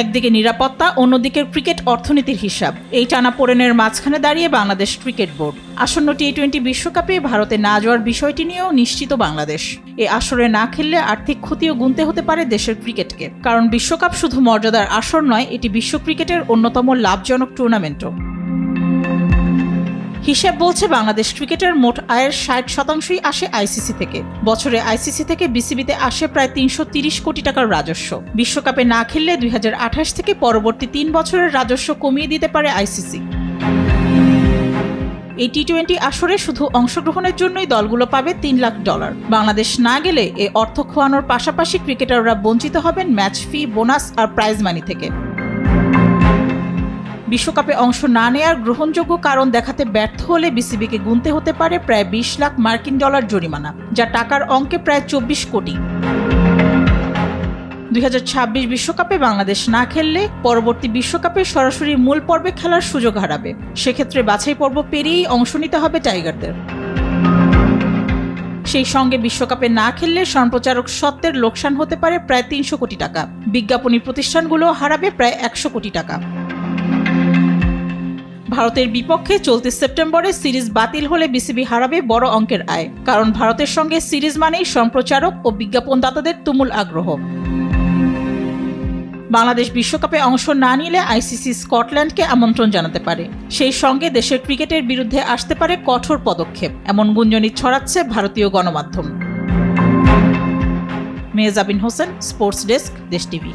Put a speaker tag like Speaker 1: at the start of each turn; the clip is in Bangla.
Speaker 1: একদিকে নিরাপত্তা, অন্যদিকে ক্রিকেট অর্থনীতির হিসাব। এই টানাপোড়েনের মাঝখানে দাঁড়িয়ে বাংলাদেশ ক্রিকেট বোর্ড। আসন্ন টি-20 বিশ্বকাপে ভারতে না যাওয়ার বিষয়টি নিয়েও নিশ্চিত বাংলাদেশ। এ আসরে না খেললে আর্থিক ক্ষতিও গুনতে হতে পারে দেশের ক্রিকেটকে। কারণ বিশ্বকাপ শুধু মর্যাদার আসর নয়, এটি বিশ্ব ক্রিকেটের অন্যতম লাভজনক টুর্নামেন্টও। হিসাব বলছে বাংলাদেশ ক্রিকেটের মোট আয়ের 60% আসে আইসিসি থেকে। বছরে আইসিসি থেকে বিসিবিতে আসে প্রায় 330 কোটি টাকার রাজস্ব। বিশ্বকাপে না খেললে 2028 থেকে পরবর্তী 3 বছরের রাজস্ব কমিয়ে দিতে পারে আইসিসি। এই টি-20 আসরে শুধু অংশগ্রহণের জন্যই দলগুলো পাবে $3 লাখ। বাংলাদেশ না গেলে এ অর্থ খোয়ানোর পাশাপাশি ক্রিকেটাররা বঞ্চিত হবেন ম্যাচ ফি, বোনাস আর প্রাইজ মানি থেকে। বিশ্বকাপে অংশ না নেয়ার গ্রহণযোগ্য কারণ দেখাতে ব্যর্থ হলে বিসিবিকে গুনতে হতে পারে প্রায় $20 লাখ জরিমানা, যা টাকার অঙ্কে প্রায় 24 কোটি। 2026 বিশ্বকাপে বাংলাদেশ না খেললে পরবর্তী বিশ্বকাপে সরাসরি মূল পর্বে খেলার সুযোগ হারাবে। সেক্ষেত্রে বাছাই পর্ব পেরিয়েই অংশ নিতে হবে টাইগারদের। সেই সঙ্গে বিশ্বকাপে না খেললে সম্প্রচারক স্বত্বের লোকসান হতে পারে প্রায় 300 কোটি টাকা। বিজ্ঞাপনী প্রতিষ্ঠানগুলো হারাবে প্রায় 100 কোটি টাকা। ভারতের বিপক্ষে চলতি সেপ্টেম্বরে সিরিজ বাতিল হলে বিসিবি হারাবে বড় অঙ্কের আয়। কারণ ভারতের সঙ্গে সিরিজ মানেই সম্প্রচারক ও বিজ্ঞাপনদাতাদের তুমুল আগ্রহ। বাংলাদেশ বিশ্বকাপে অংশ না নিলে আইসিসি স্কটল্যান্ডকে আমন্ত্রণ জানাতে পারে। সেই সঙ্গে দেশের ক্রিকেটের বিরুদ্ধে আসতে পারে কঠোর পদক্ষেপ, এমন গুঞ্জনই ছড়াচ্ছে ভারতীয় গণমাধ্যম। মেহজাবিন হোসেন, স্পোর্টস ডেস্ক, দেশ টিভি।